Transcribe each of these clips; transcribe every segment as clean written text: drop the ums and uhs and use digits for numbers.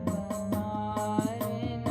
उपमार न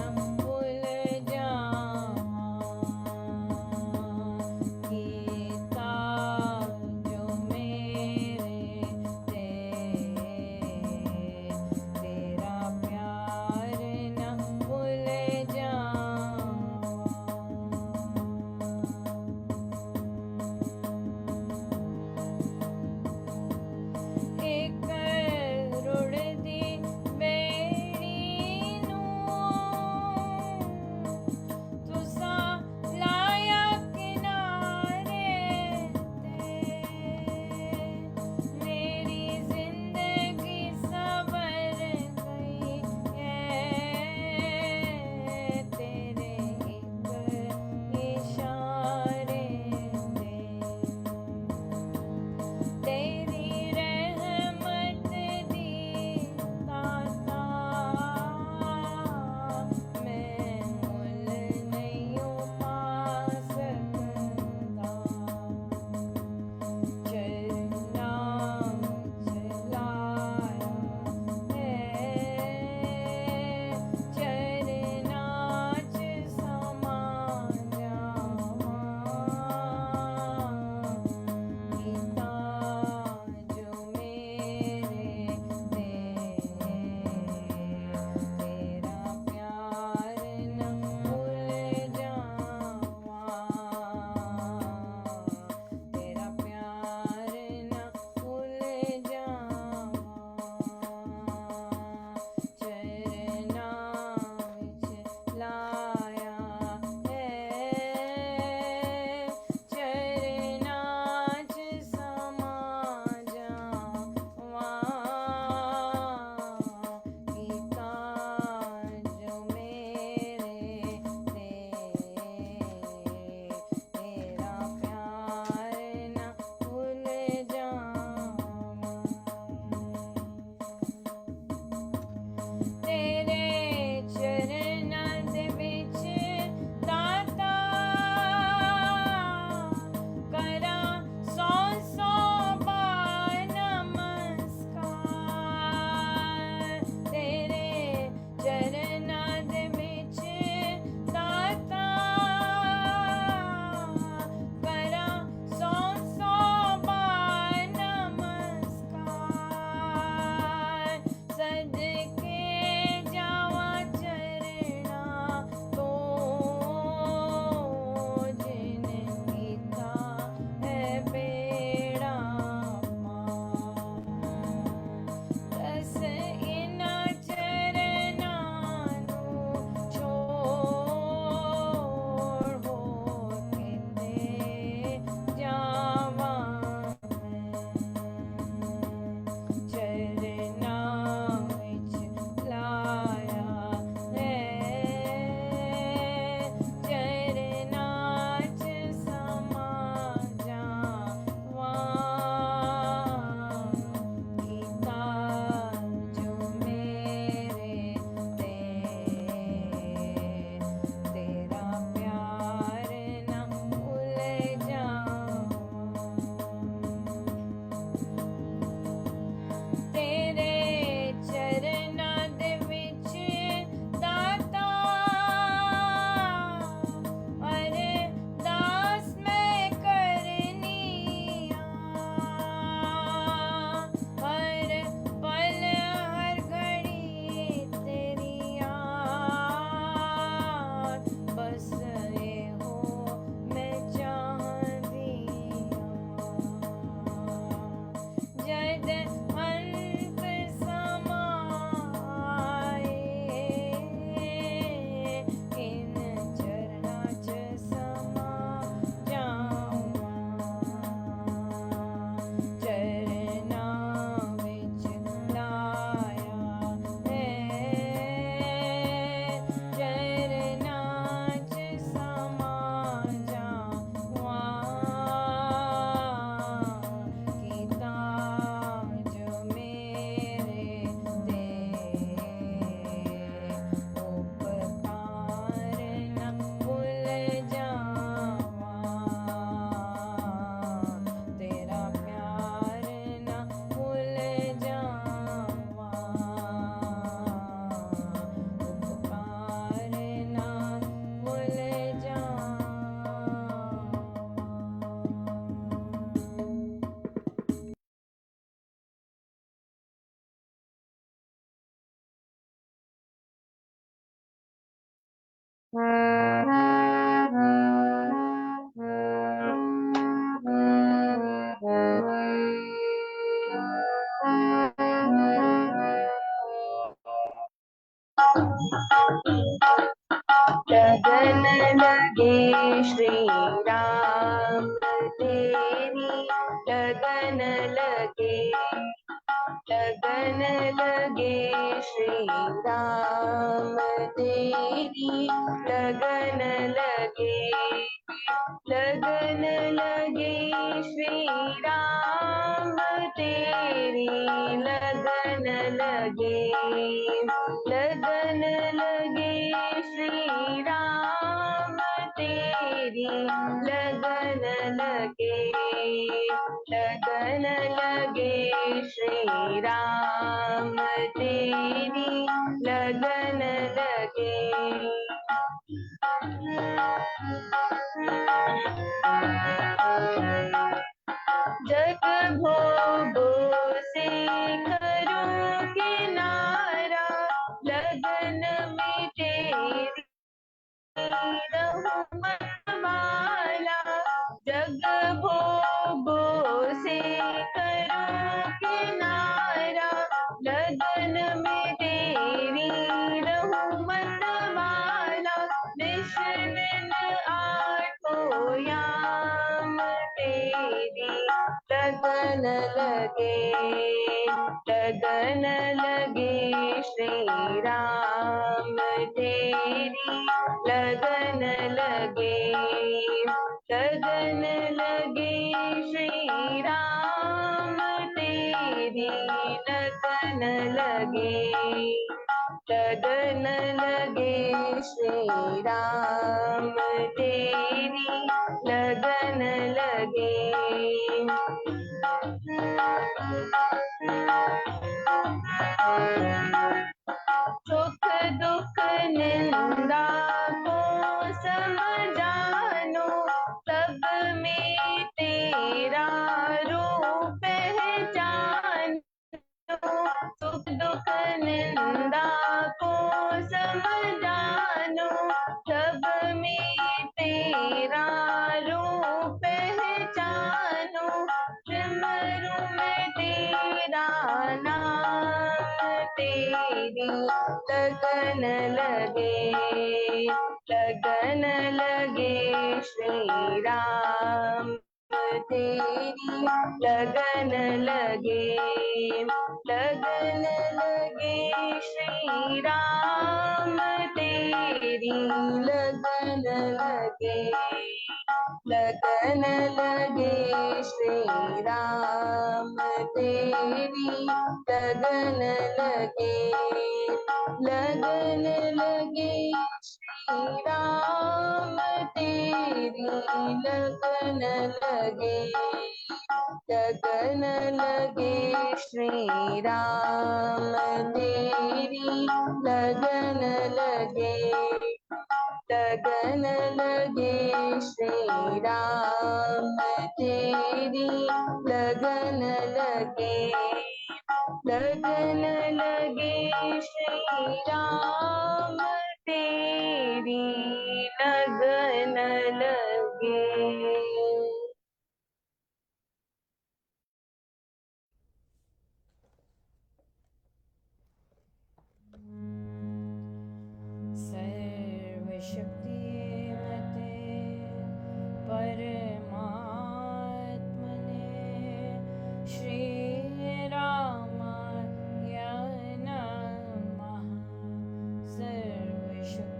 उपकार ना भूल जा। लगन लगे श्री राम तेरी, लगन लगे, लगन लगे श्री राम तेरी, लगन लगे, लगन लगे श्री राम तेरी, लगन लगे, लगन लगे श्री राम तेरी, लगन लगे, लगन लगे श्री राम तेरी, लगन लगे। जग भोगों से करूं किनारा, लगन में तेरी रहूं मतवाला। जग भोगों से करूं किनारा, लगन में तेरी रहूं मतवाला। निश्चित आठों याम तेरी, लगन लगे, लगन लगे श्री राम तेरी, लगन लगे, लगन लगे श्री राम तेरी, लगन लगे, लगन लगे श्री राम तेरी, लगन लगे। सुख दुख निंदा को समझानो, सब में तेरा रूप पहचानो। सुख दुख निंदा को समझानो, सब में तेरा रूप पहचानो। सिमरू में तेरा नाम तेरी, लगन लगे, लगन लगे श्री राम तेरी, लगन लगे, लगन लगे श्री राम तेरी, लगन लगे, लगन लगे श्री राम तेरी, लगन लगे, लगन लगे श्री राम तेरी, लगन लगे, लगन लगे श्री राम तेरी, लगन लगे, लगन लगे श्री राम तेरी, लगन लगे, लगन लगे श्री राम तेरी, लगन लगे। सर्वशक्तिमते परमात्मने श्रीरामाय नमः। सर्वशक्तिमते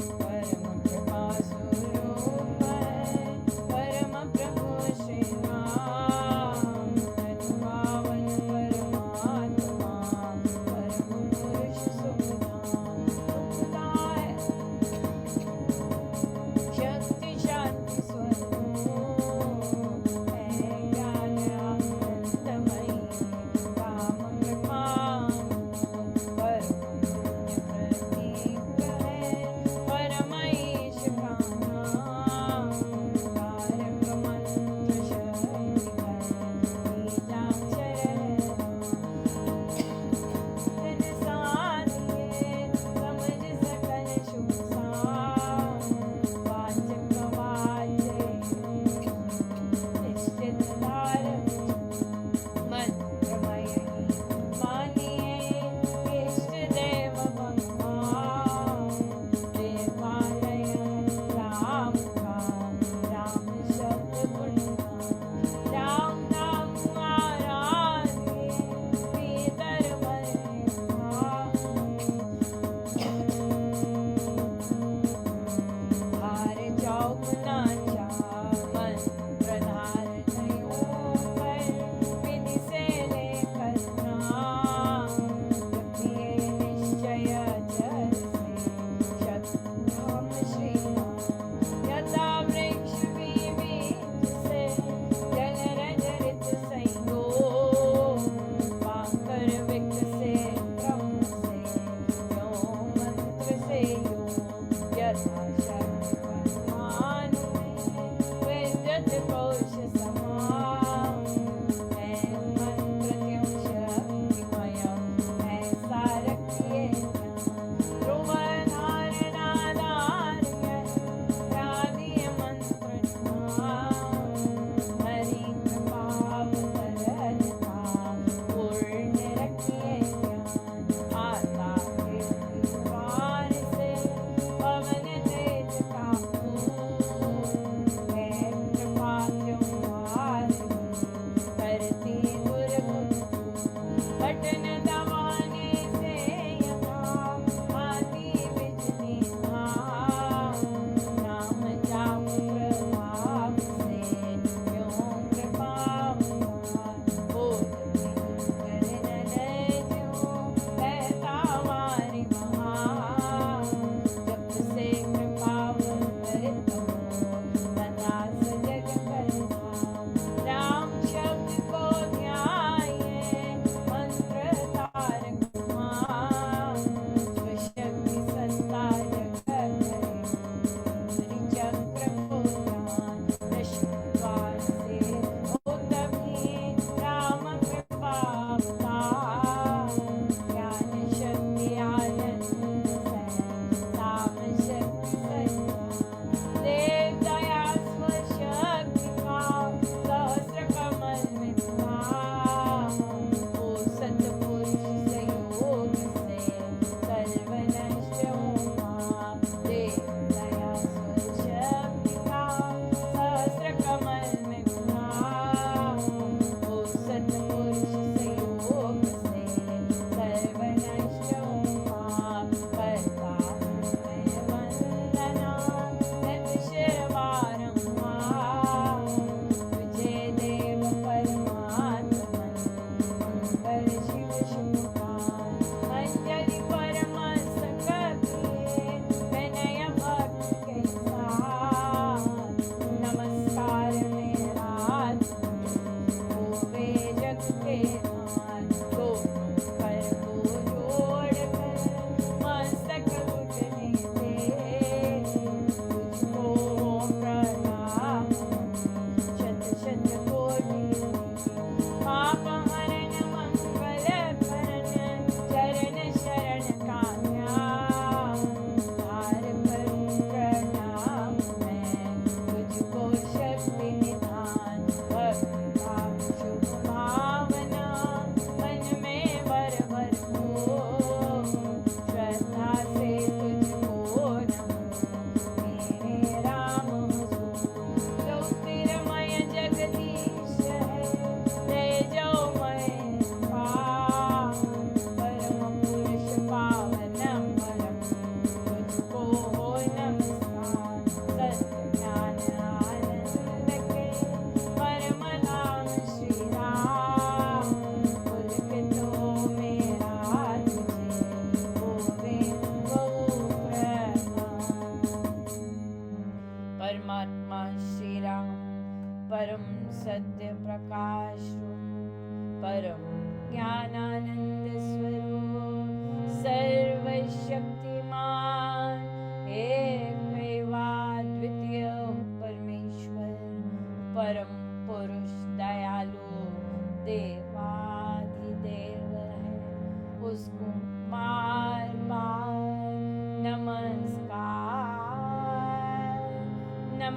परम कृपा स्वरूप है परम प्रभु श्री राम। तनु पावन परमात्मा परम पुरुष सुखदाम सुखदाय शक्ति शांति स्वरूप है ज्ञान आनंदमयी काम कृपा परम पुण्य प्रतीक है परम ईश का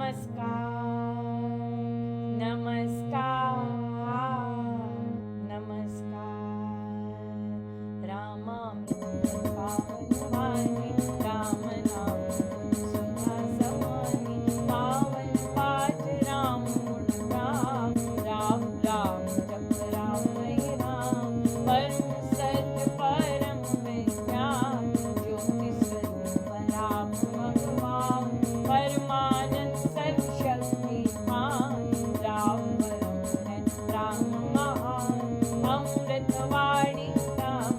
नमस्कार नमस्कार रामामृत पावन वाणी राम नाम सुधा समानी पावन पाठ राम राम राम राम जप राम वै राम परम सत्य परम विज्ञान ज्योति स्वरूप राम भगवान परमानंद सर्वशक्तिमान राम परम है राम महान अमृतवाणी राम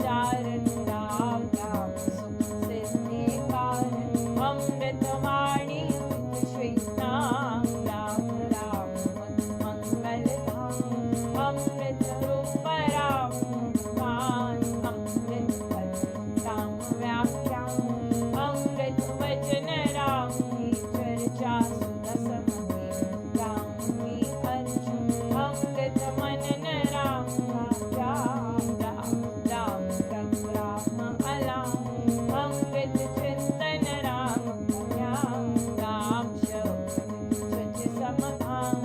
चारण राम राम सुख सिद्धि कारण अमृतवाणी श्रीनाम राम राम मंगल धाम अमृत रूप राम भगवान अमृत पद राम व्याख्यान अमृत वचन राम की चर्चा सुरस मही राम की अर्जुन अमृत मनन राम का राम राम राम राम अलाम अमृत चिंतन राम राम राम शब्द सच समाधान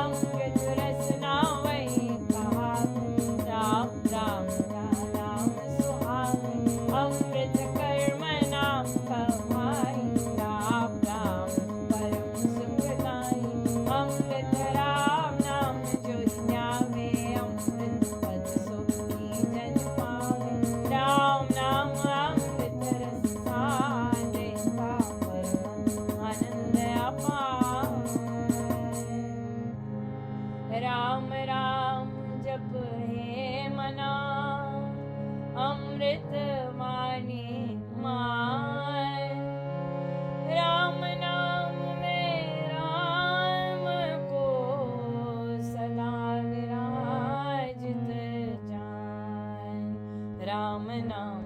अमृत रसना वही कहा राम राम राम सुहाग अमृत कर्म नाम कमाई राम राम परम सुखदाई अमृत राम नाम जो न्यावे अमृत पद सुखी जन पावे राम नाम अमृत रस सारे का परम आनंद अपार राम राम जप हे मना अमृत वाणी मान राम नाम में राम को सदा विराजित जान राम नाम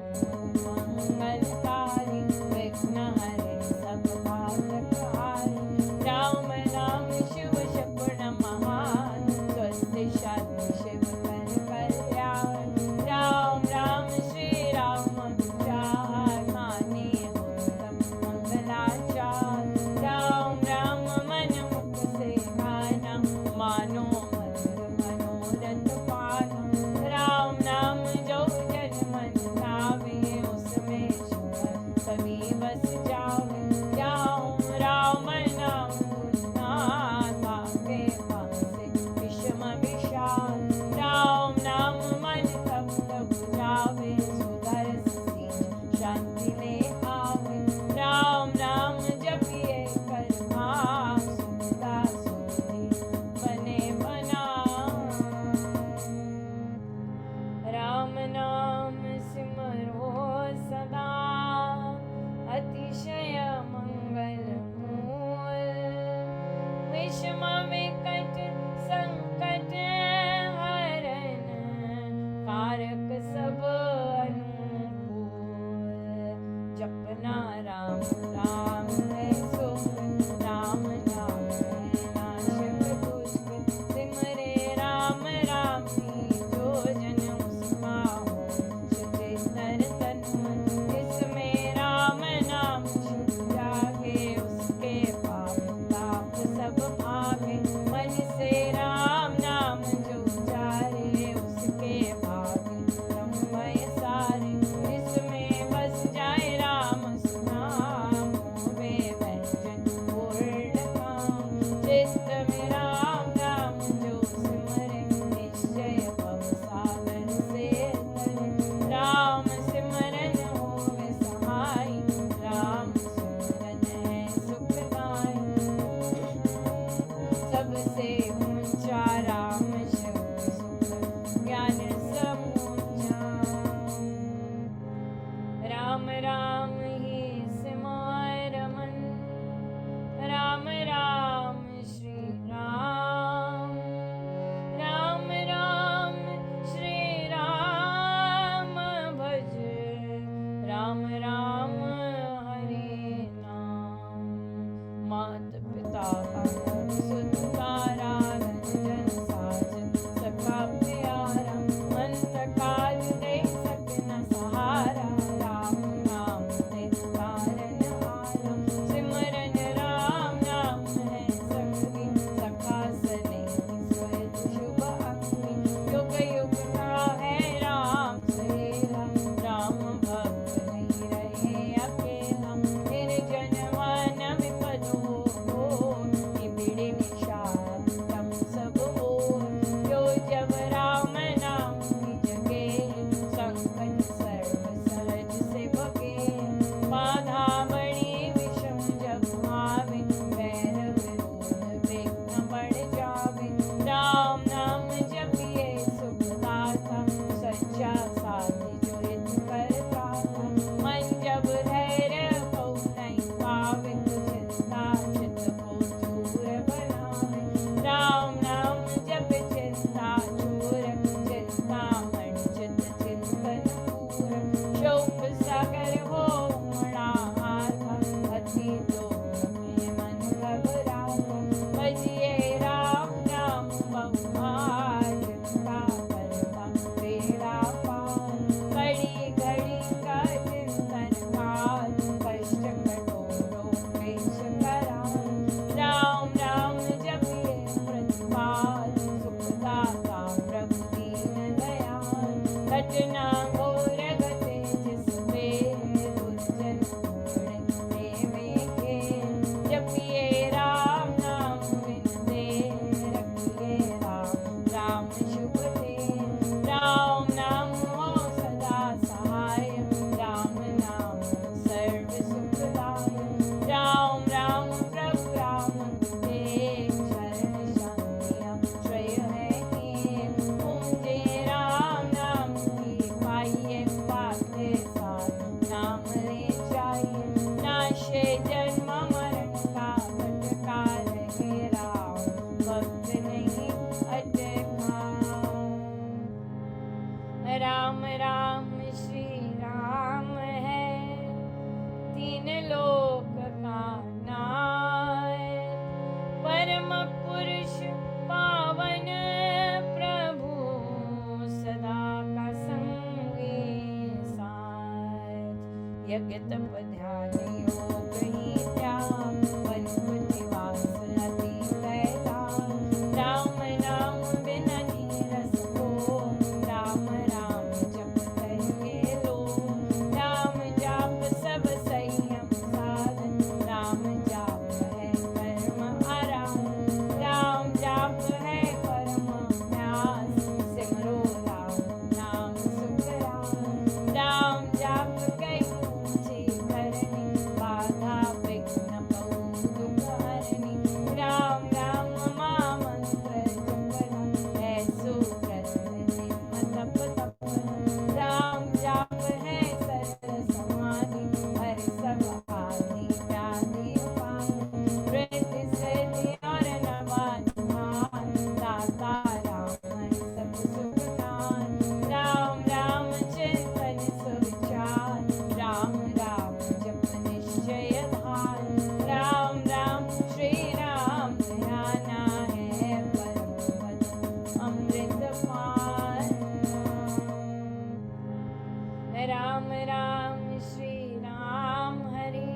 मंगलकारी विघ्न हरे सब बाधक हारे राम नाम शिव शकुन महान स्वस्ति शांति शिव कर कल्याण राम राम श्री राम दुरार माने उत्तम मंगलाचार राम राम मन मुख से गाना मानो मधुर मनोरथ पाना राम नाम जो जन मन लावे उसमें शुभ कभी बस जावे राम राम नाम गुणनाथा के पासे विषम विशाल राम नाम मन तब तब जावे सुधर सींच शांति ले आवे राम नाम जपिए कर भाव सुखदा सुखी बने बना राम नाम सिमरो सदा अतिशय मंगल मूल विषम विकट संकट हरण कारक सब अनुकूल जपना राम राम है सुख राम नाम है नाशक दुष्ट सिमरे राम राम ही जो जन उसका हो सुचेतर तन मन जिसमें राम नाम छुप जागे उसके पाप ताप सब भागे मन से राम नाम जो उचारे उसके भागे ब्रह्मय सारे जिसमें बस जाए राम सुनाम होवे व्यंजन पूर्ण काम चित्त में राम नाम जो सिमरे निश्चय भव सागर से तरे राम सिमरन होवे सहाय राम सिमरन है सुखदाई सबसे ऊंचा राम शब्द सुख ज्ञान समूचा राम राम ही सिमर मन राम राम श्री राम राम राम श्री राम भज राम राम हरे नाम मात पिता सुत तारा रंजन साजन सखा प्यारा अंत काल दे सकन सहारा राम नाम दे तारन हारा सिमरन राम नाम तीन लोक का नाथ, परम पुरुष पावन प्रभु सदा का संगी साथ। यज्ञ तप ध्यान योग ही त्याग, वन बुद्धि वास अति कैलाश। राम नाम बिना नीरस को, राम राम जप करिए लो। राम जाप सब संयम साधन, राम जाप है कर्म आराम। राम जाप है परम न्यास, सिमरो राम नाम सुख राम। राम जाप कई ऊंची करनी, बाधा विघ्न बहु दुख हरनी। राम राम महामंत्र जपना, ऐसो करने तप तपना। राम जाप है सरल समाधि, हर सब आदि व्याधि उपाधि। वृद्धि सिद्धि और नवाधान, दाता राम है सब सुख दान। राम राम चिंतन सुविचार, राम राम जप निश्चय ध्यान। राम राम श्री राम ध्याना है, परम पद अमृत पान। राम राम श्री राम हरे,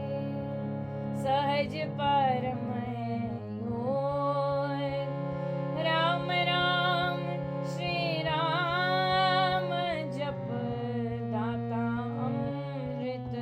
सहज परम है योग। राम राम श्री राम जप, दाता अमृत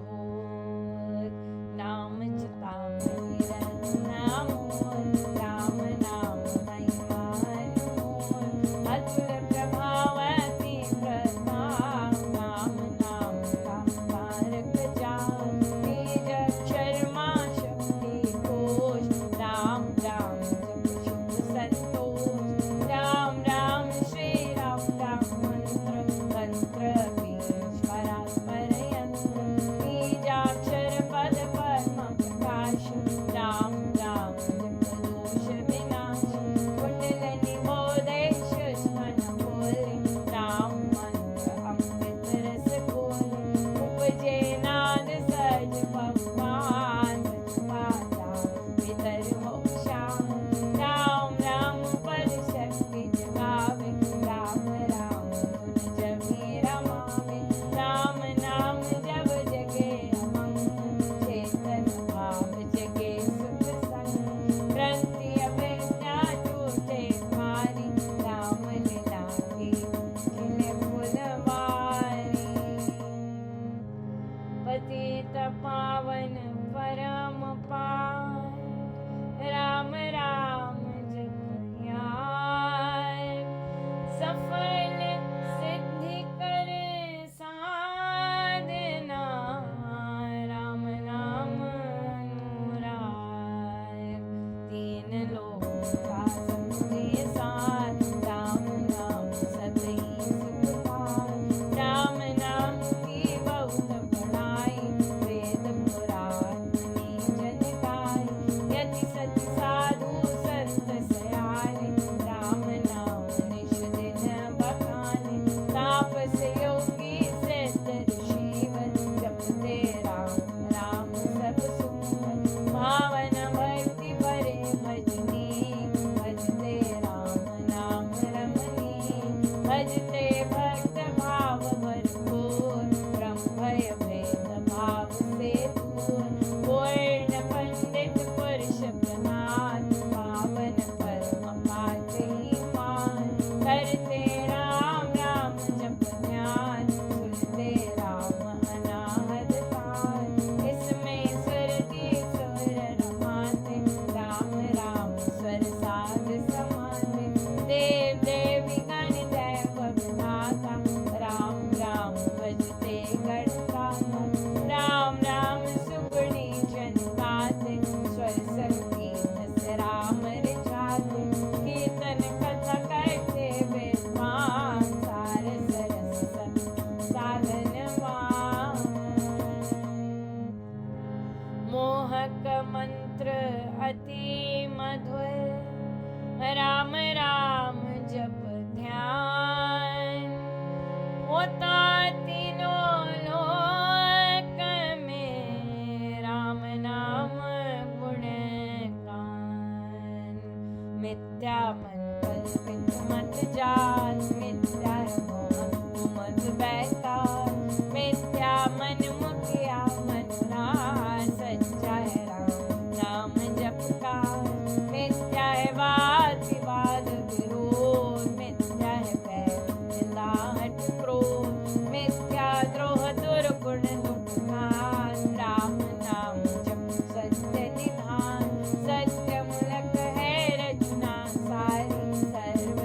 भोग। नाम चितामणि रत्न मोल, राम नाम महिमा अनमोल। अतुल प्रभाव अति प्रताप, राम नाम का तारक जाप। बीज अक्षर माँ शक्ति कोश, राम राम जप शुभ संतोष। राम राम श्री राम मंत्र, तंत्र बीज परात्पर यंत्र। बीजाक्षर पद पद्म प्रकाश, राम राम जप दोष विनाश। कुंडल निबोधेश स्तन बोले, राम मंत्र अमृत रस घोले। उपजे नाद सहज भगवान, पाता भीतर हो शांत। राम राम पद शक्ति जगावे, राम राम धुन जगी रमावे। राम नाम जब जगे अमंग, चेतन भाव जगे सुख संग। ग्रंथि अविद्या टूटे भारी, राम लीला की खिले फुलवारी। पतित पावन परम पावन, राम राम जपयाय। सफल सिद्धि कर साधना, राम नाम अनुराग। तीन लोक का समझे सार, राम नाम सभी सुख पार। राम नाम की बहुत बड़ाई, वेद पुराण मुनि जन गाए। यति सति साधु संत सयाने, राम नाम निश दिन बखाने। तापस योगी सिद्ध ऋषिवर, जपते राम राम सब सुखवर। भावन भक्ति भरे भजनी, भजते राम नाम रमनी। भजते भक्त भाव भरपूर, ब्रह्म भय भेद भाव से दूर। पूर्ण पंडित पुरुष प्रधान, पावन परम पाते मान। करते राम राम जप ध्यान, सुनते राम अनाहत तान। इसमें सुरति सुर रमाते, राम राम स्वर साध समाते। देव देवी गण दैव विधाता, राम राम भजते गणगाता। राम राम सुगुणी जन गाते, स्वर संगीत से राम रिझाते। कीर्तन कथा करते विद्वान, सार सरस साधनवान। मोहक मंत्र अति मधुर, राम राम जप ध्यान। होता तीनों लोक में मिथ्या मन कल्पित मत जाल, मिथ्या मोह मत बैताल, मिथ्या मन मुखिया मथुरा, सच्चा है राम नाम जप का, मिथ्या है वाद विवाद विरोध, मिथ्या है बैर निंदा हठ क्रोध, मिथ्या द्रोह दुर्गुण दुष्टान, राम नाम जप सत्य निधान, सत्य मूलक है रचना सारी, सर्व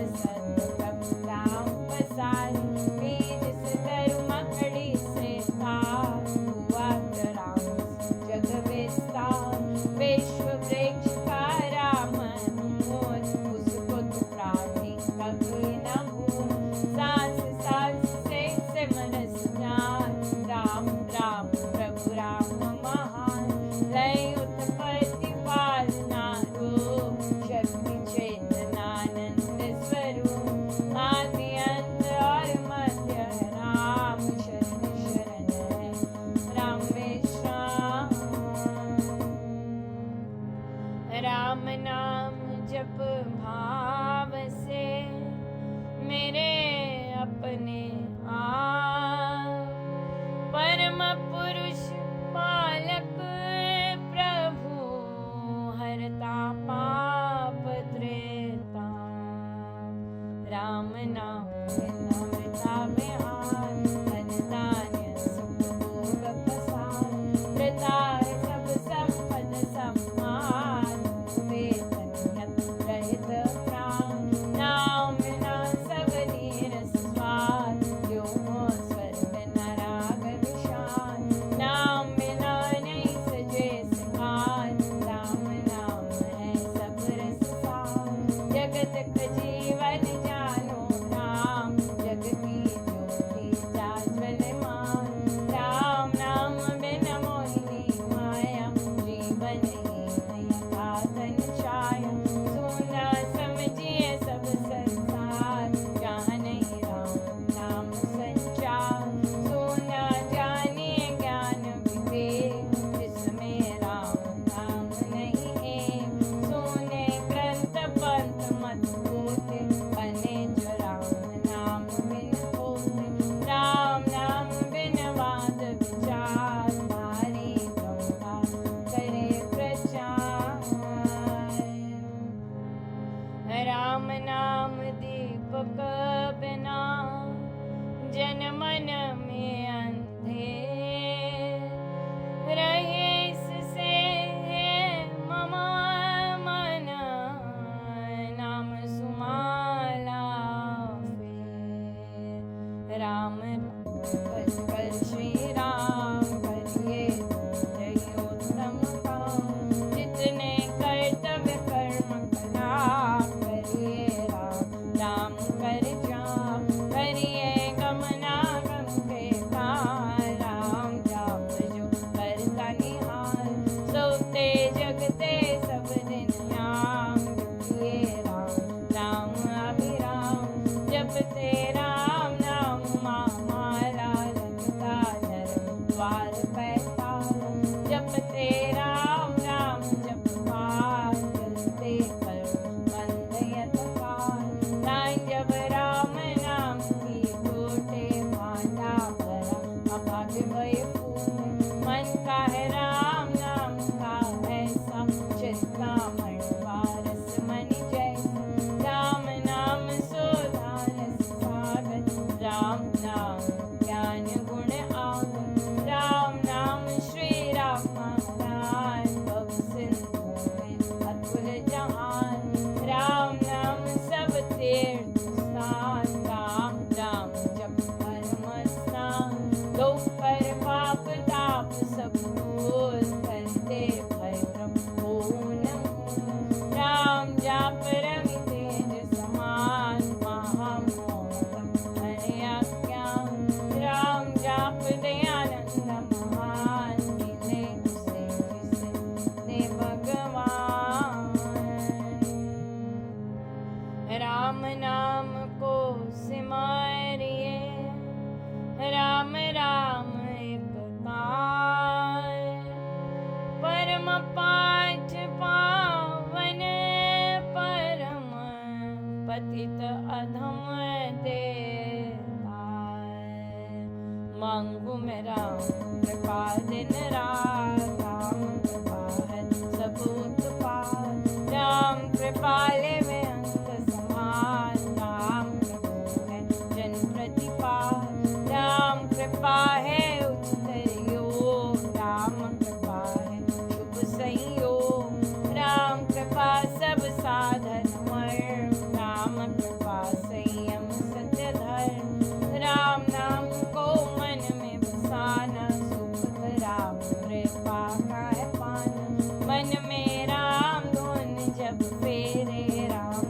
दिन रात। राम कृपा है सब उत्पात, राम कृपाले में अंग समान। राम प्रभु है जन प्रतिपाल, राम कृपा है उच्चतर योग। राम कृपा है शुभ संयोग, राम कृपा सब साधन मर्म। राम कृपा संयम सत्य धर्म, राम नाम को मन में बसाना। सुख राम कृपा का है पाना, मन में राम धुन जब फेरे राम,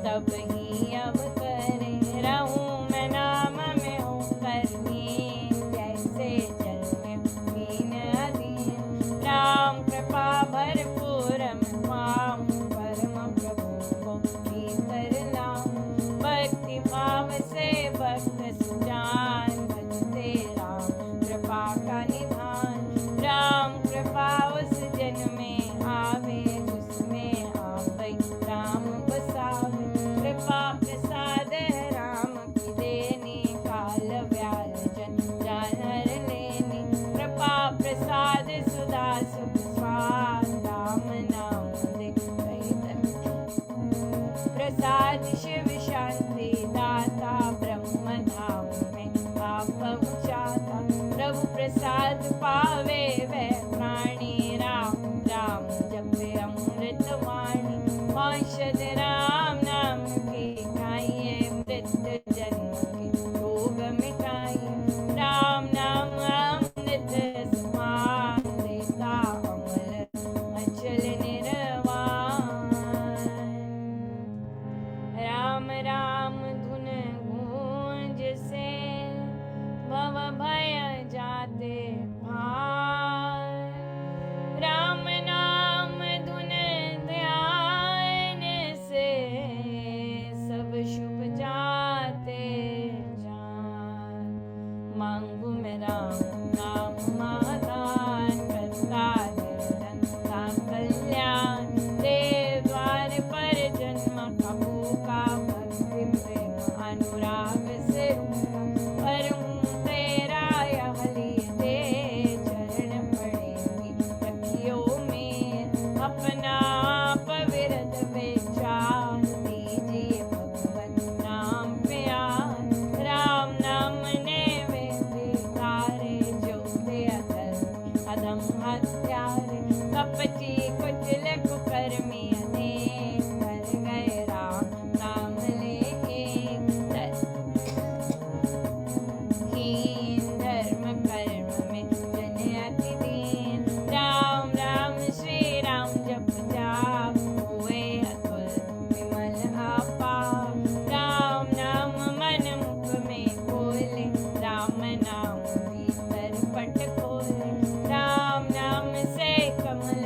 तब ही अब करे रहूं मैं नाम में होकर लीन। जैसे जल में लीन अधीन, राम कृपा भरपूर मैं पाऊं। परम प्रभु को भीतर लाऊं, भक्ति भाव से भक्त सुजान। भजते राम कृपा का निधान, राम कृपा उस जन में आवे जिसमें आवे राम बसावे। कृपा प्रसाद है राम की देनी, काल व्याल जन जान हर लेनी। कृपा प्रसाद सुधा सुख स्वाद, राम नाम दे कही प्रसाद शिव शांति दाता। ब्रह्म धाम में आप पहुँचाता, प्रभु प्रसाद पावे वह प्राणी। राम राम जपे अमृत वाणी, औषध राम नाम की खाइए। मृत्यु जन्म के रोग मिटाइए, राम नाम अमृत समान। देता अमल अचल निर्वाण, राम राम धुन गूंज से भव भय जाते भार। राम नाम धुन ध्यान से सब शुभ जाते जान। मांगू मैं राम नाम मादान, करता निरंता कल्याण। देव द्वार पर जन्म का भूखा, भक्ति प्रेम अनुराग से रूठा। पर हूँ तेरा यह लिए चरण पड़ेगी रखियो में। अपना पविरत विचार दीजिए भगवत नाम प्यार। राम नाम ने वे तारे जो दे अधम हत्यारे। कपटी कुटिल कुकर्मी अनेक, कर गए राम नाम ले एक। हीन धर्म कर्म में जन अति दीन, राम राम श्री राम जप जाप। हुए अतुल विमल आपाप, राम नाम मन मुख में बोले। राम नाम भीतर पट खोले, राम नाम से कमल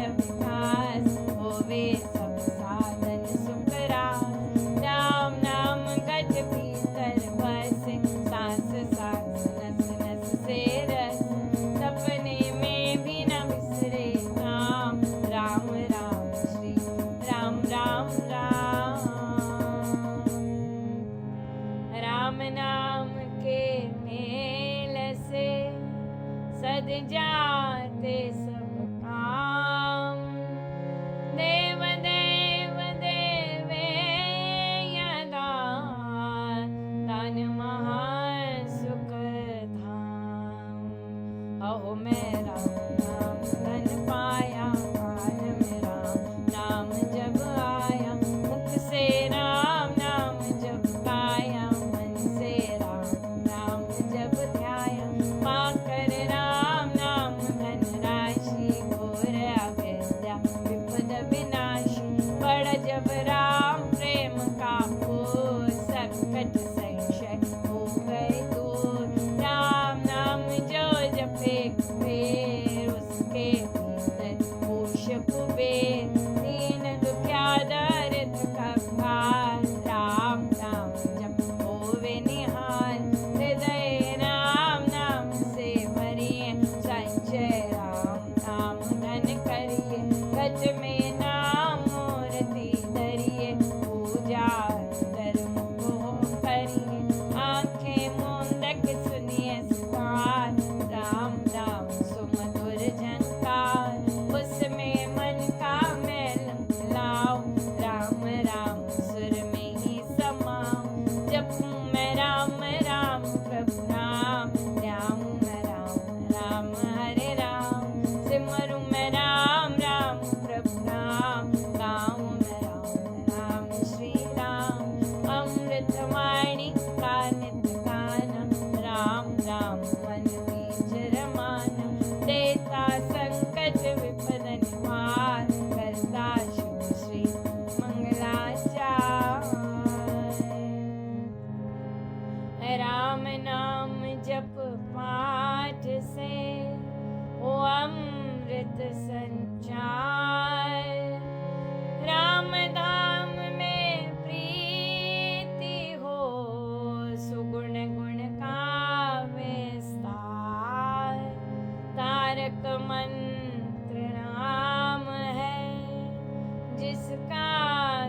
तारक मंत्र नाम है जिसका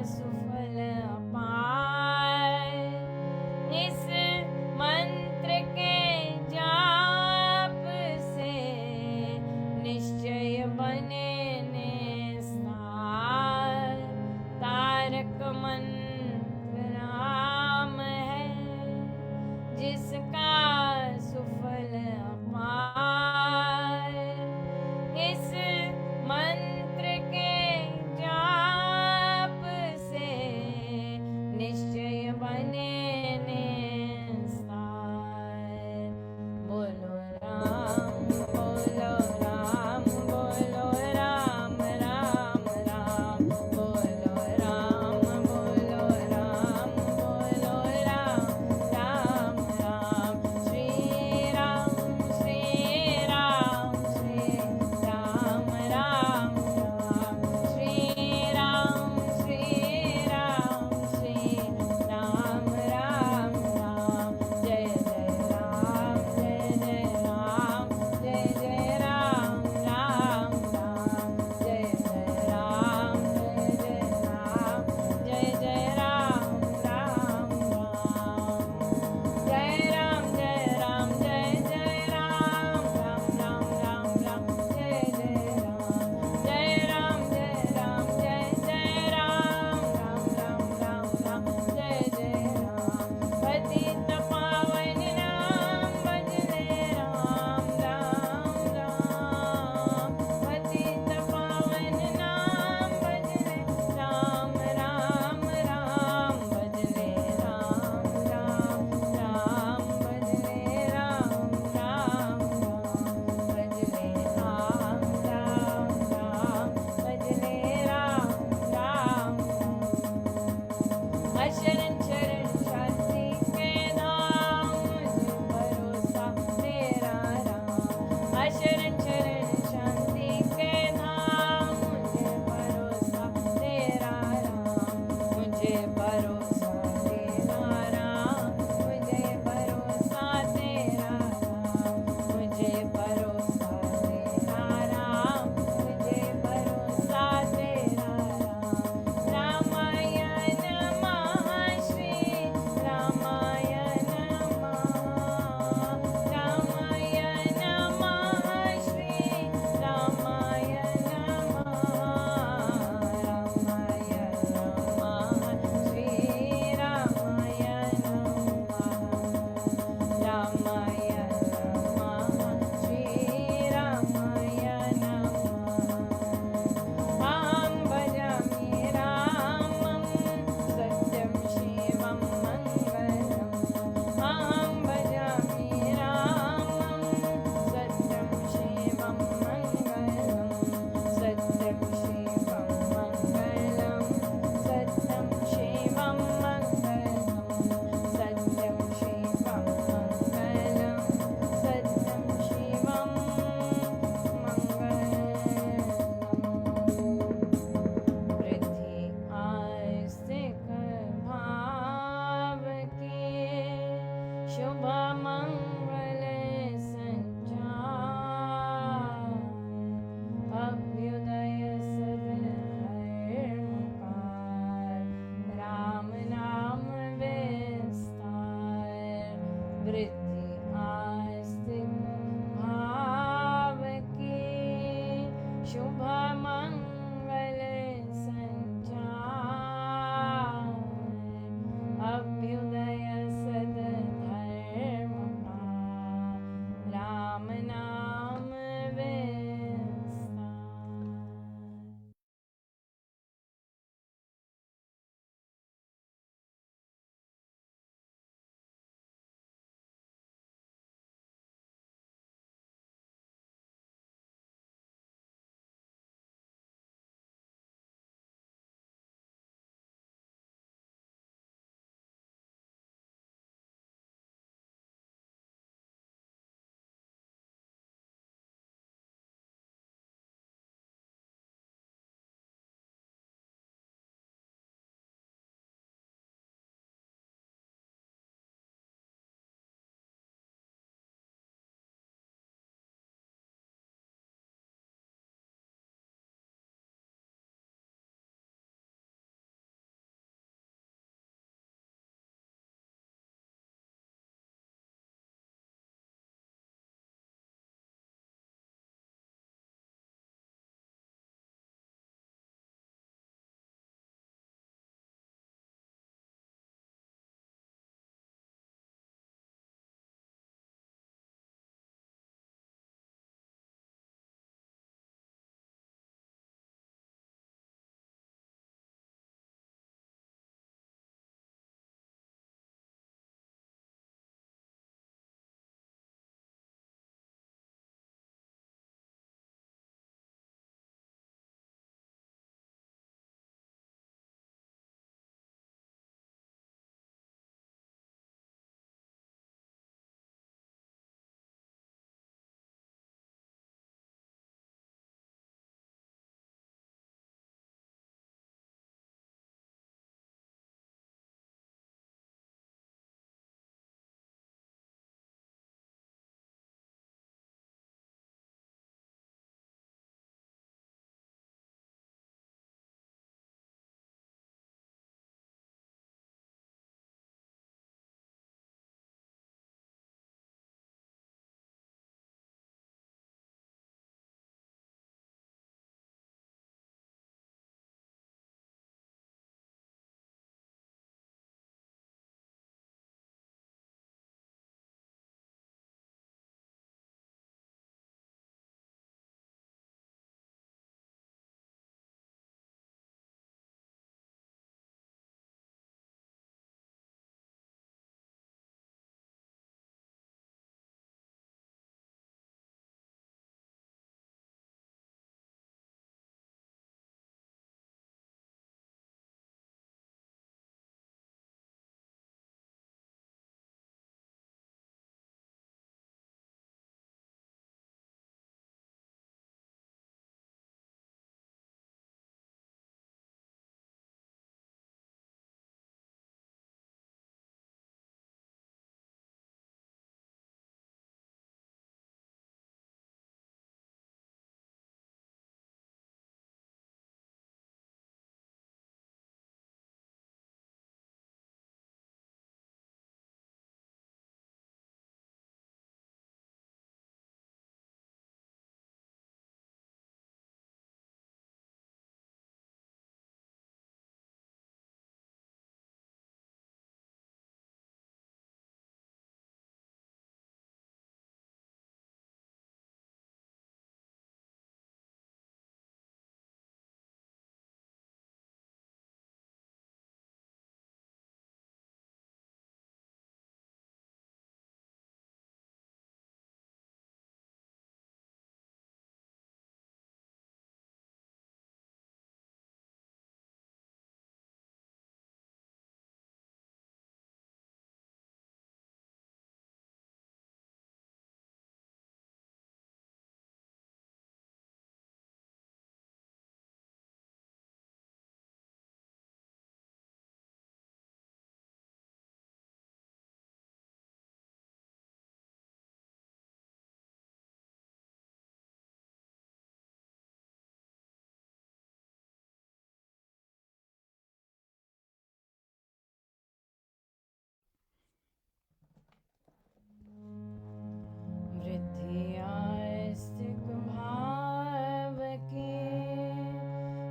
सुफल अपार। इस मंत्र के जाप से निश्चय बने निस्तार। तारक मंत्र नाम है जिसका सुफल अपार।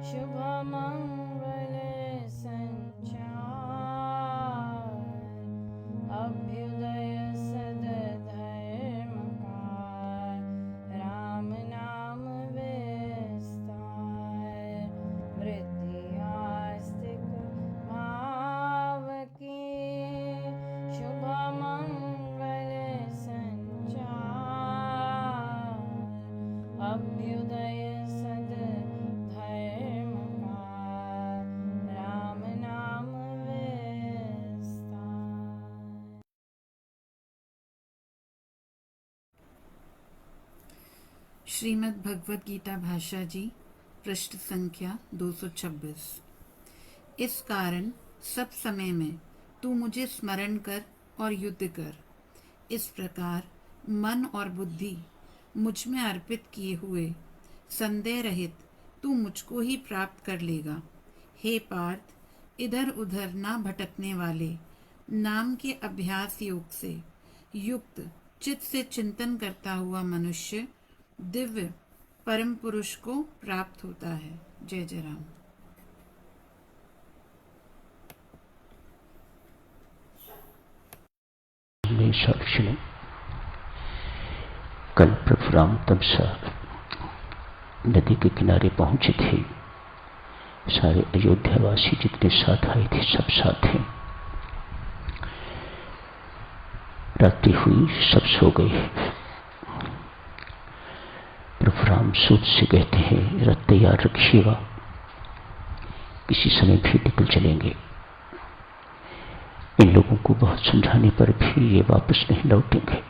शुभ मंगल संचार, अभ्युदय सद्धर्म का, राम नाम विस्तार, वृद्धि आस्तिक भाव की, शुभ मंगल संचार, अभ्युदय सद्धर्म का, राम नाम विस्तार। श्रीमद् भगवद गीता भाषा जी, पृष्ठ संख्या 226। इस कारण सब समय में तू मुझे स्मरण कर और युद्ध कर। इस प्रकार मन और बुद्धि मुझ में अर्पित किए हुए संदेह रहित तू मुझको ही प्राप्त कर लेगा। हे पार्थ, इधर उधर ना भटकने वाले नाम के अभ्यास योग से युक्त चित्त से चिंतन करता हुआ मनुष्य दिव्य परम पुरुष को प्राप्त होता है। जय जय राम। साक्षी कल प्रभु राम तमसा नदी के किनारे पहुंचे थे। सारे अयोध्यावासी जितने साथ आए थे सब साथ हैं। रात्रि हुई, सब सो गए। प्रभु राम सूत से कहते हैं रथ तैयार रखिएगा, किसी समय भी निकल चलेंगे। इन लोगों को बहुत समझाने पर भी ये वापस नहीं लौटेंगे,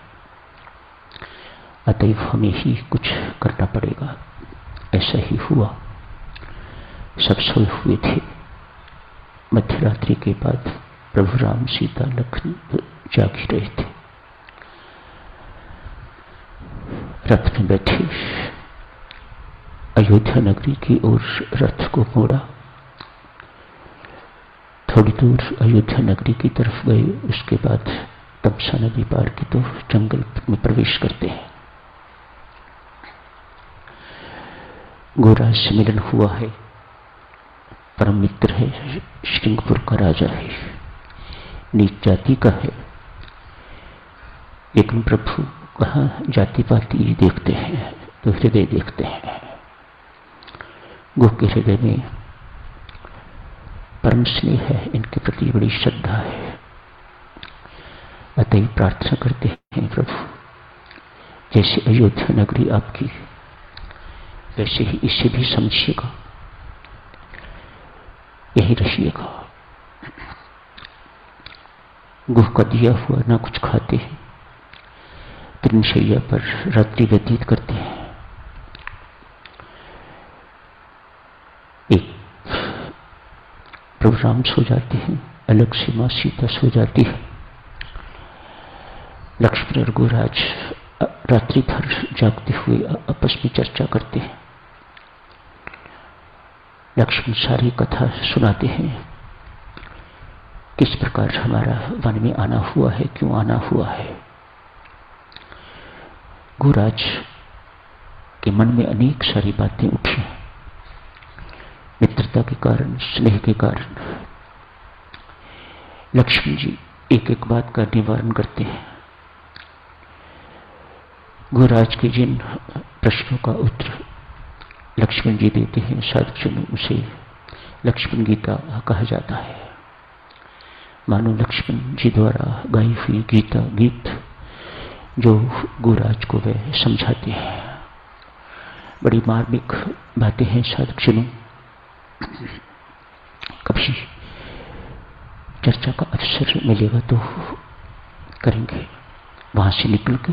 अतएव हमें ही कुछ करना पड़ेगा। ऐसा ही हुआ। सब सोए हुए थे। मध्यरात्रि के बाद प्रभु राम सीता लखन जाग ही रहे थे। रथ में बैठे अयोध्या नगरी की ओर रथ को मोड़ा। थोड़ी दूर अयोध्या नगरी की तरफ गए, उसके बाद तमसा नदी पार की तो जंगल में प्रवेश करते हैं। गोराज से मिलन हुआ है, परम मित्र है, श्रृंगपुर का राजा है, नीच जाति का है, लेकिन प्रभु कहाँ जाति पाति देखते हैं तो हृदय देखते हैं। गो के हृदय में परम स्नेह है, इनके प्रति बड़ी श्रद्धा है। अतः प्रार्थना करते हैं प्रभु जैसे अयोध्या नगरी आपकी, वैसे ही इसे भी समझिएगा, यही रहिएगा। गुह का दिया हुआ ना कुछ खाते हैं, तृणशैया पर रात्रि व्यतीत करते हैं। एक प्रभु राम सो जाते हैं, अलग से मां सीता सो जाती है। लक्ष्मण और गोराज रात्रि भर जागते हुए आपस में चर्चा करते हैं। लक्ष्मण सारी कथा सुनाते हैं, किस प्रकार हमारा वन में आना हुआ है, क्यों आना हुआ है। गोराज के मन में अनेक सारी बातें उठी, मित्रता के कारण, स्नेह के कारण। लक्ष्मण जी एक एक बात का निवारण करते हैं। गोराज के जिन प्रश्नों का उत्तर लक्ष्मण जी देते हैं, साधुजनों उसे लक्ष्मण गीता कहा जाता है। मानो लक्ष्मण जी द्वारा गाई हुई गीता गीत जो गोराज को वे समझाते हैं। बड़ी मार्मिक बातें हैं साधुजनों। कभी चर्चा का अवसर मिलेगा तो करेंगे। वहां से निकल के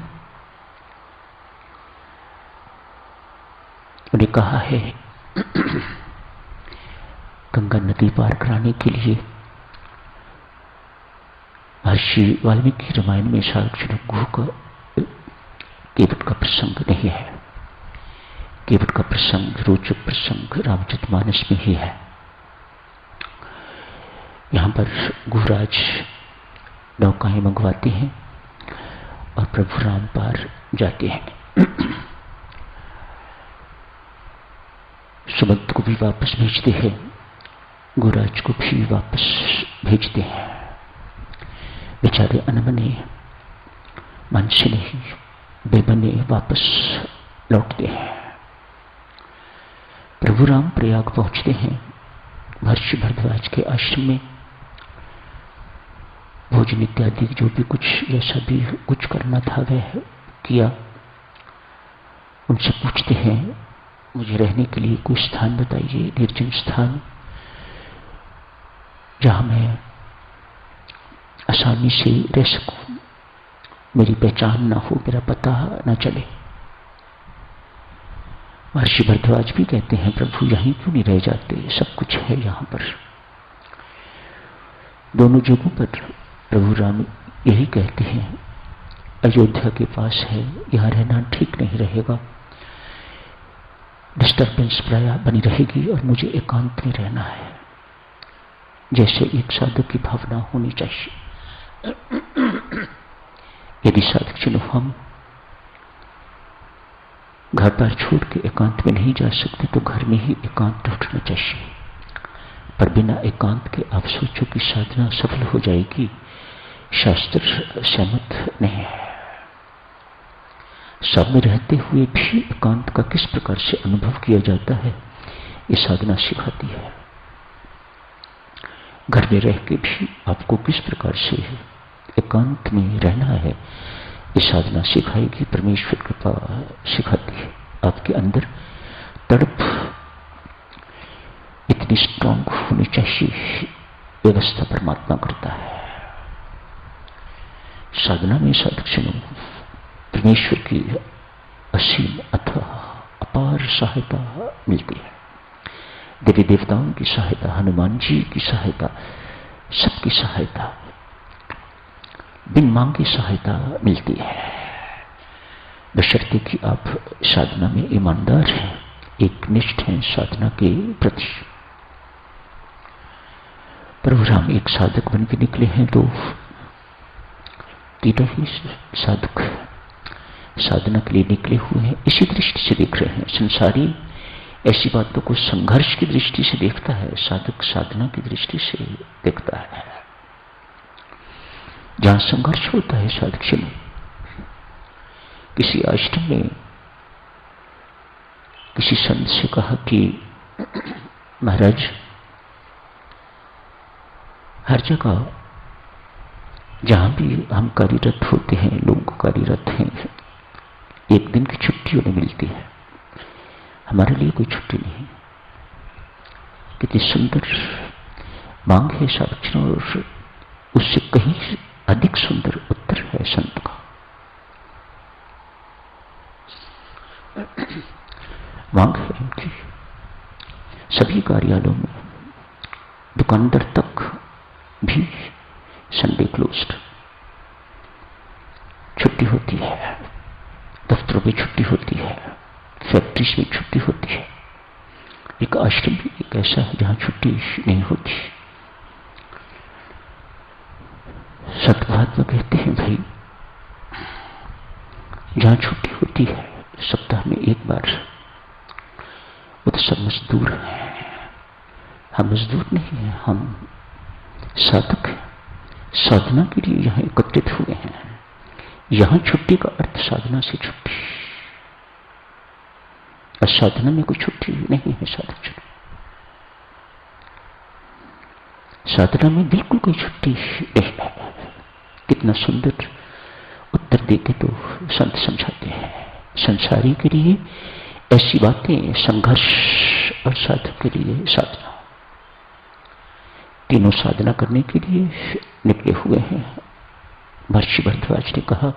उन्हें कहा है गंगा नदी पार कराने के लिए महर्षि वाल्मीकि रामायण में साक्षात गुह का केवट का प्रसंग नहीं है। केवट का प्रसंग, रोचक प्रसंग रामचरितमानस में ही है। यहां पर गुहराज नौकाएं मंगवाते हैं और प्रभु राम पार जाते हैं। सुमंत को भी वापस भेजते हैं, गुराज को भी वापस भेजते हैं। बेचारे अनमने, मन से नहीं, बेबने वापस लौटते हैं। प्रभु राम प्रयाग पहुंचते हैं। महर्षि भरद्वाज के आश्रम में भोजन इत्यादि जो भी कुछ जैसा भी कुछ करना था वह किया। उनसे पूछते हैं, मुझे रहने के लिए कोई स्थान बताइए, निर्जन स्थान, जहां मैं आसानी से रह सकूं, मेरी पहचान ना हो, मेरा पता ना चले। महर्षि भरद्वाज भी कहते हैं, प्रभु यहीं क्यों नहीं रह जाते, सब कुछ है यहां पर। दोनों जगहों पर प्रभु राम यही कहते हैं, अयोध्या के पास है, यहां रहना ठीक नहीं रहेगा, डिस्टर्बेंस प्राय बनी रहेगी और मुझे एकांत में रहना है, जैसे एक साधक की भावना होनी चाहिए। यदि साधक चलो हम घर पर छोड़ के एकांत में नहीं जा सकते तो घर में ही एकांत ढूंढना चाहिए। पर बिना एकांत के आप सोचो कि साधना सफल हो जाएगी, शास्त्र सहमत नहीं है। सब में रहते हुए भी एकांत का किस प्रकार से अनुभव किया जाता है, ये साधना सिखाती है। घर में रह के भी आपको किस प्रकार से एकांत में रहना है, ये साधना सिखाएगी, परमेश्वर कृपा सिखाती है। आपके अंदर तड़प इतनी स्ट्रांग होनी चाहिए, व्यवस्था परमात्मा करता है। साधना में साधक परमेश्वर की असीम अथवा अपार सहायता मिलती है। देवी देवताओं की सहायता, हनुमान जी की सहायता, सबकी सहायता, बिन मांगे सहायता मिलती है, बशर्ते कि आप साधना में ईमानदार हैं, एक निष्ठ हैं साधना के प्रति। प्रभु राम एक साधक बन के निकले हैं तो तीनों ही साधक साधना के लिए निकले हुए हैं, इसी दृष्टि से देख रहे हैं। संसारी ऐसी बातों को संघर्ष की दृष्टि से देखता है, साधक साधना की दृष्टि से देखता है। जहां संघर्ष होता है साधक से, किसी आश्रम में किसी संत से कहा कि महाराज, हर जगह जहां भी हम कार्यरत होते हैं, लोग कार्यरत हैं, एक दिन की छुट्टी उन्हें मिलती है, हमारे लिए कोई छुट्टी नहीं। कितनी सुंदर मांग है साधक, और उससे कहीं अधिक सुंदर उत्तर है संत का। मांग है इनकी सभी कार्यालयों में, दुकानदार तक भी संडे क्लोज्ड, छुट्टी होती है, दफ्तरों में छुट्टी होती है, फैक्ट्रीज में छुट्टी होती है। एक आश्रम भी एक ऐसा है जहां छुट्टी नहीं होती। सतमहात्मा कहते हैं, भाई जहां छुट्टी होती है सप्ताह में एक बार, वो तो सब मजदूर हैं। हम मजदूर नहीं हैं, हम साधक हैं, साधना के लिए यहां एकत्रित हुए हैं। यहां छुट्टी का अर्थ साधना से छुट्टी, और साधना में कोई छुट्टी नहीं है साधक। साधना में बिल्कुल कोई छुट्टी नहीं है। कितना सुंदर उत्तर देते तो संत समझाते हैं। संसारी के लिए ऐसी बातें संघर्ष, और साधक के लिए साधना, तीनों साधना करने के लिए निकले हुए हैं। महर्षि भरद्वाज ने कहा,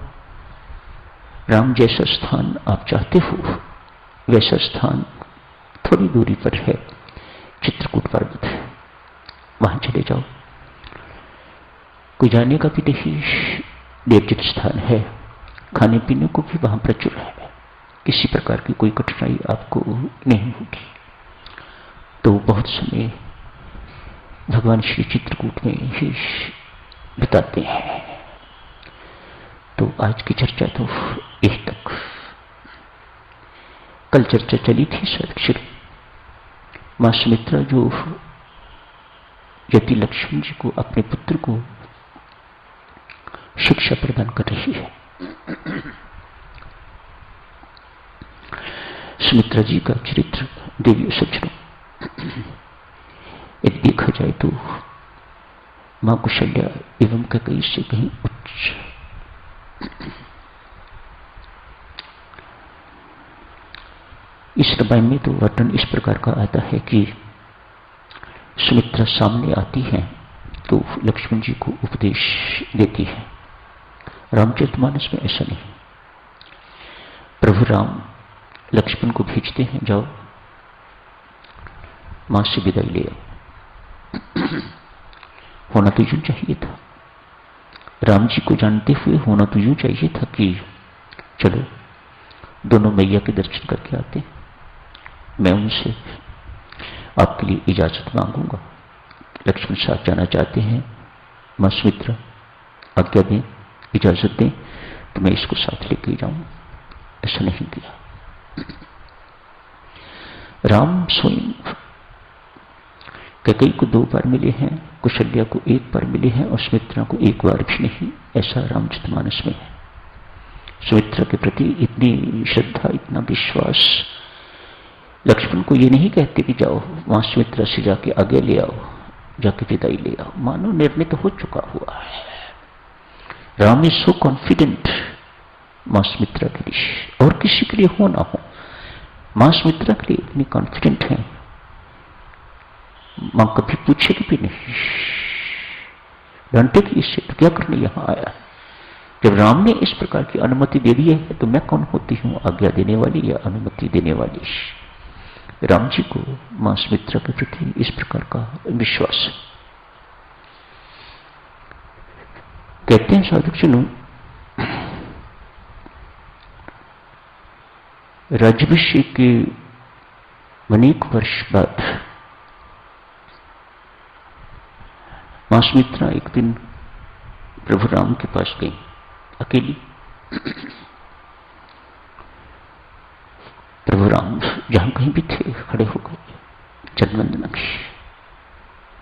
राम जैसा स्थान आप चाहते हो, वैसा स्थान थोड़ी दूरी पर है, चित्रकूट पर्वत है, वहां चले जाओ। कोई जाने का भी नहीं, निर्जन स्थान है, खाने पीने को भी वहां प्रचुर है, किसी प्रकार की कोई कठिनाई आपको नहीं होगी। तो बहुत समय भगवान श्री चित्रकूट में ही बिताते हैं। तो आज की चर्चा तो यही तक। कल चर्चा चली थी सदक्षर मां सुमित्रा जो यदि लक्ष्मण जी को, अपने पुत्र को शिक्षा प्रदान कर रही है। सुमित्रा जी का चरित्र देवी सज्जनों, यदि देखा जाए तो मां कौशल्या एवं कैकेयी से कहीं उच्च। इस रामायण में तो वर्णन इस प्रकार का आता है कि सुमित्रा सामने आती है तो लक्ष्मण जी को उपदेश देती है। रामचरितमानस में ऐसा नहीं। प्रभु राम लक्ष्मण को भेजते हैं, जाओ मां से विदाई ले आओ। होना तो यूं चाहिए था, राम जी को जानते हुए होना तो यूं चाहिए था कि चलो दोनों मैया के दर्शन करके आते हैं, मैं उनसे आपके लिए इजाजत मांगूंगा। लक्ष्मण साथ जाना चाहते हैं, मां सुमित्रा आज्ञा दें, इजाजत दें तो मैं इसको साथ लेके जाऊं। ऐसा नहीं किया। राम स्वयं कैकेयी को 2 बार मिले हैं, कौशल्या को 1 बार मिले हैं और सुमित्रा को 1 बार भी नहीं। ऐसा रामचरितमानस में है। सुमित्रा के प्रति इतनी श्रद्धा, इतना विश्वास। लक्ष्मण को ये नहीं कहते कि जाओ मां सुमित्रा से जाके आगे ले आओ, जाके विदाई ले आओ, मानो निर्णय तो हो चुका हुआ है। राम इज सो कॉन्फिडेंट मां सुमित्रा के लिए, और किसी के लिए हो ना हो, मां सुमित्रा के लिए इतनी कॉन्फिडेंट है, मां कभी पूछेगी भी नहीं, डांटेगी इससे तो क्या करने यहां आया है। जब राम ने इस प्रकार की अनुमति दे दी है तो मैं कौन होती हूं आज्ञा देने वाली या अनुमति देने वाली। राम जी को मां सुमित्रा के प्रति इस प्रकार का विश्वास है। कहते हैं साधुजनों, राज्याभिषेक के अनेक वर्ष बाद मां सुमित्रा एक दिन प्रभु राम के पास गई अकेली। प्रभु राम जहां कहीं भी थे खड़े हो गए, चरणवंदना की।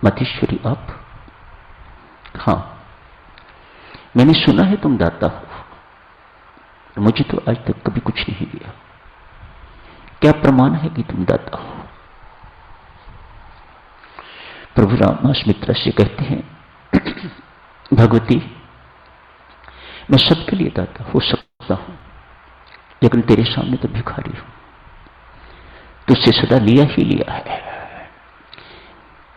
मातेश्वरी आप? हां, मैंने सुना है तुम दाता हो, मुझे तो आज तक कभी कुछ नहीं दिया, क्या प्रमाण है कि तुम दाता हो? प्रभु राम मां सुमित्रा से कहते हैं, भगवती मैं सबके लिए दाता हो सकता हूं, लेकिन तेरे सामने तो भिखारी हूं, तुझसे सदा लिया ही लिया है।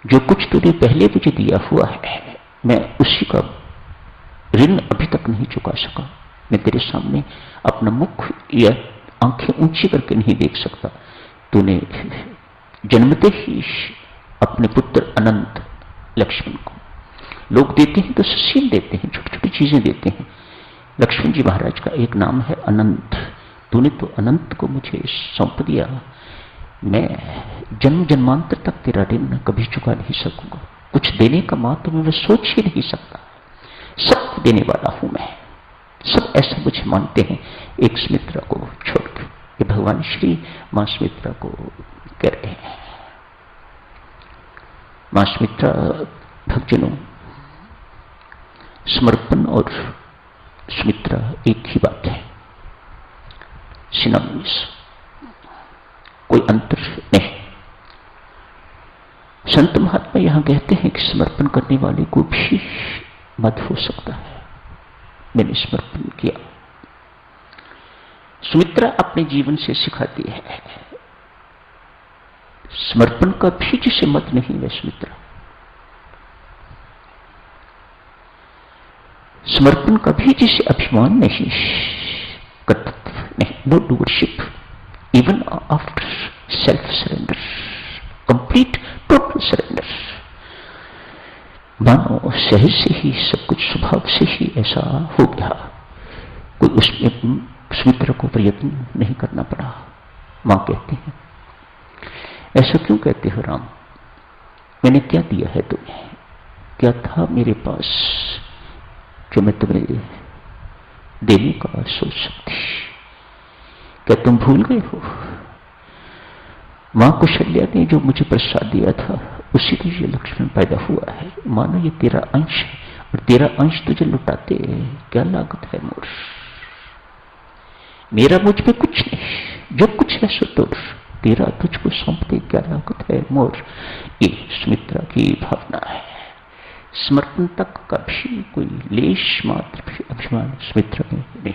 जो कुछ तूने पहले मुझे दिया हुआ है मैं उसी का ऋण अभी तक नहीं चुका सका। मैं तेरे सामने अपना मुख या आंखें ऊंची करके नहीं देख सकता। तूने जन्मते ही अपने पुत्र अनंत लक्ष्मण को, लोग देते हैं तो सुशील देते हैं, छोटी छोटी चीजें देते हैं। लक्ष्मण जी महाराज का एक नाम है अनंत। तूने तो अनंत को मुझे सौंप दिया, मैं जन्म जन्मांतर तक तेरा ऋण कभी चुका नहीं सकूंगा। कुछ देने का मात्र मैं सोच ही नहीं सकता, सब देने वाला हूं मैं। सब ऐसा मुझे मानते हैं, एक सुमित्रा को छोड़कर। ये भगवान श्री मां सुमित्रा को कह रहे हैं। मां सुमित्रा भक्तजनों, समर्पण और सुमित्रा एक ही बात है, सिनोनिम्स, कोई अंतर नहीं। संत महात्मा यहां कहते हैं कि समर्पण करने वाले को भी मत हो सकता है। मैंने समर्पण किया। सुमित्रा अपने जीवन से सिखाती है, समर्पण का भी जिसे मत नहीं है सुमित्रा, समर्पण का भी जिसे अभिमान नहीं, कर्तव्य नहीं, no doership even after self surrender, complete total surrender. मानो सहज से ही सब कुछ स्वभाव से ही ऐसा हो गया, कोई उसमें सुमित्रा को प्रयत्न नहीं करना पड़ा। मां कहती है, ऐसा क्यों कहते हो राम? मैंने क्या दिया है तुम्हें? क्या था मेरे पास जो मैं तुम्हें देने का सोच सकती? क्या तुम भूल गए हो? मां कौशल्या ने जो मुझे प्रसाद दिया था उसी में ये लक्ष्मण पैदा हुआ है। मानो ये तेरा अंश है और तेरा अंश तुझे लुटाते क्या लागत है मोर। मेरा मुझ में कुछ नहीं, जो कुछ है सो तुर, तेरा तुझको सौंपते क्या लागत है मोर। ये सुमित्रा की भावना है। समर्पण तक का भी कोई लेश मात्र भी अभिमान सुमित्रा में नहीं।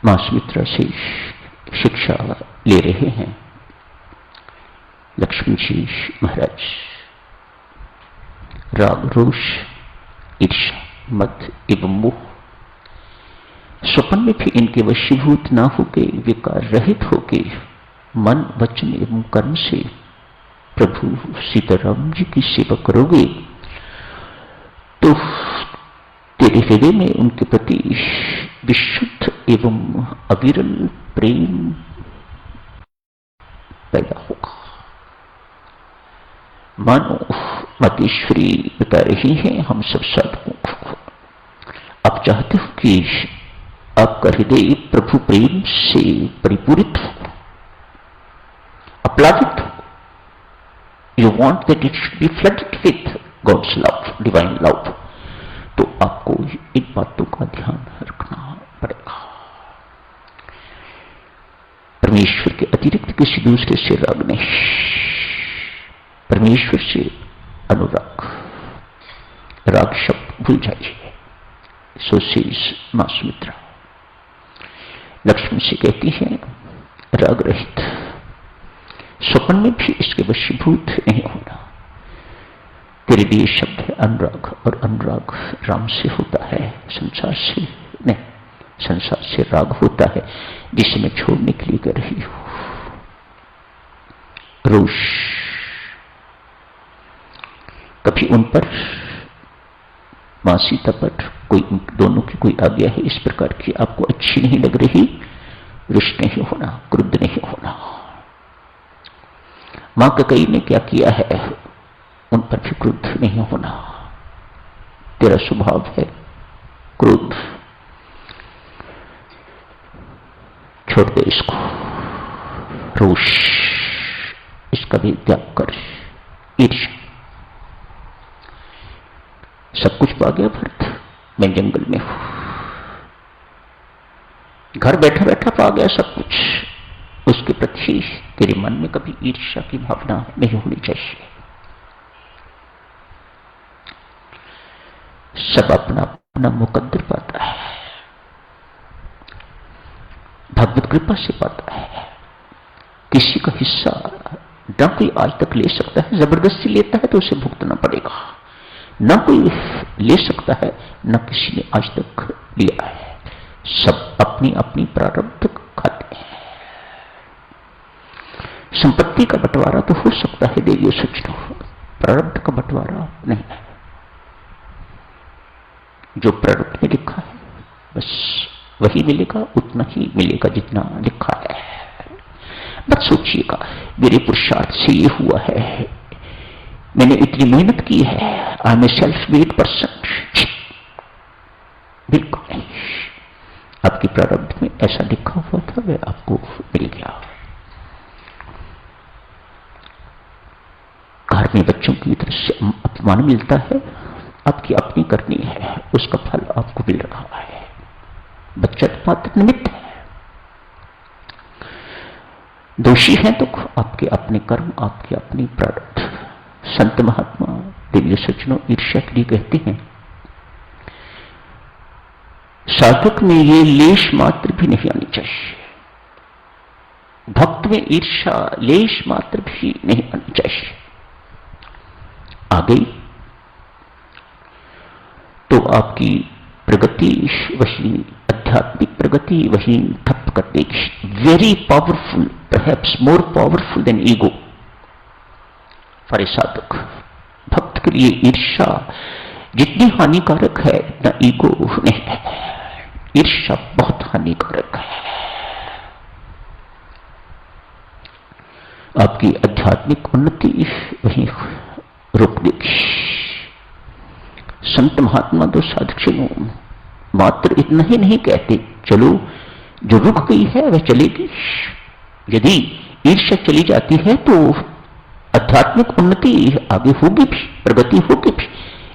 मां सुमित्रा से शिक्षा ले रहे हैं लक्ष्मण जी महाराज। राग, रोष, ईर्ष्या, मद एवं मोह स्वप्न में भी इनके वशीभूत ना होके, विकार रहित होके मन, वचन एवं कर्म से प्रभु सीताराम जी की सेवा करोगे तो तेरे हृदय में उनके प्रति विशुद्ध एवं अविरल प्रेम पैदा होगा। मानो मातेश्वरी बता रही हैं हम सब साधकों को, आप चाहते हो कि आपका हृदय प्रभु प्रेम से परिपूरित हो, अपलावित हो। You want that it should be flooded with God's love, divine love. तो आपको इन बातों का ध्यान रखना पड़ेगा। परमेश्वर के अतिरिक्त किसी दूसरे से राग नहीं, परमेश्वर से अनुराग। राग शब्द भूल जाइए। सो सेज मां सुमित्रा। लक्ष्मण से कहती है राग रहित, स्वप्न में भी इसके वशीभूत नहीं होना। तेरे लिए शब्द है अनुराग, और अनुराग राम से होता है, संसार से नहीं। संसार से राग होता है जिसे मैं छोड़ने के लिए कर रही हूं। रोष, कभी उन पर मां सीता पर कोई, दोनों की कोई आज्ञा है इस प्रकार की आपको अच्छी नहीं लग रही, रुष्ट नहीं होना, क्रुद्ध नहीं होना। मां कैकेयी ने क्या किया है उन पर भी क्रुद्ध नहीं होना। तेरा स्वभाव है क्रोध, छोड़ दे इसको। रोष, इसका भी त्याग कर। ईर्ष्या, सब कुछ पा गया भरत, मैं जंगल में हूं, घर बैठा बैठा पा गया सब कुछ। उसके प्रति तेरे मन में कभी ईर्ष्या की भावना नहीं होनी चाहिए। सब अपना अपना मुकद्दर पाता है, भगवत कृपा से पाता है। किसी का हिस्सा न कोई आज तक ले सकता है, जबरदस्ती लेता है तो उसे भुगतना पड़ेगा। न कोई ले सकता है, न किसी ने आज तक लिया है। सब अपनी अपनी प्रारब्ध खाते हैं। संपत्ति का बंटवारा तो हो सकता है देवियों सज्जनों, प्रारब्ध का बंटवारा नहीं है। जो प्रारब्ध में लिखा है बस वही मिलेगा, उतना ही मिलेगा जितना लिखा है। मत सोचिएगा मेरे पुरुषार्थ से ये हुआ है, मैंने इतनी मेहनत की है, I am a self made person. बिल्कुल नहीं। आपकी प्रारब्ध में ऐसा लिखा हुआ था, वह आपको मिल गया। घर में बच्चों की तरफ से अपमान मिलता है, आपकी अपनी करनी है, उसका फल आपको मिल रहा है। बच्चा तो मात्र निमित्त है। दोषी है तो आपके अपने कर्म, आपकी अपनी प्रारब्ध। संत महात्मा दिव्य सज्जनों ईर्ष्या के लिए कहते हैं साधक में ये लेश मात्र भी नहीं आनी चाहिए। भक्त में ईर्ष्या लेश मात्र भी नहीं आनी चाहिए। आ गई तो आपकी प्रगति वही, आध्यात्मिक प्रगति वही ठप कर देगी। Very powerful, perhaps more powerful than ego for a साधक। भक्त के लिए ईर्ष्या जितनी हानिकारक है इतना ईगो नहीं है। ईर्ष्या बहुत हानिकारक है, आपकी आध्यात्मिक उन्नति वहीं रोक देगी। संत महात्मा तो साधक मात्र इतना ही नहीं कहते चलो जो रुक गई है वह चलेगी। यदि ईर्ष्या चली जाती है तो आध्यात्मिक उन्नति आगे होगी भी, प्रगति होगी भी।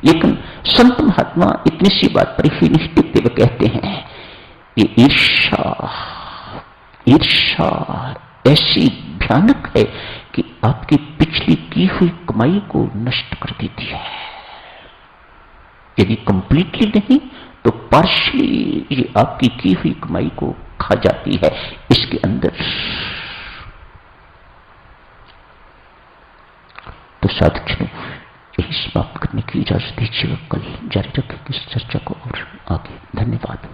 लेकिन संत महात्मा इतनी सी बात पर ही नहीं टिकते, वे कहते हैं ये ईर्ष्या ऐसी भयानक है कि आपकी पिछली की हुई कमाई को नष्ट कर देती है। यदि कंप्लीटली नहीं तो पार्शली ये आपकी की हुई कमाई को खा जाती है। इसके अंदर तो साधक यही समाप्त करने की इजाजत दीजिएगा। कल जारी रखेंगे इस चर्चा को और आगे। धन्यवाद।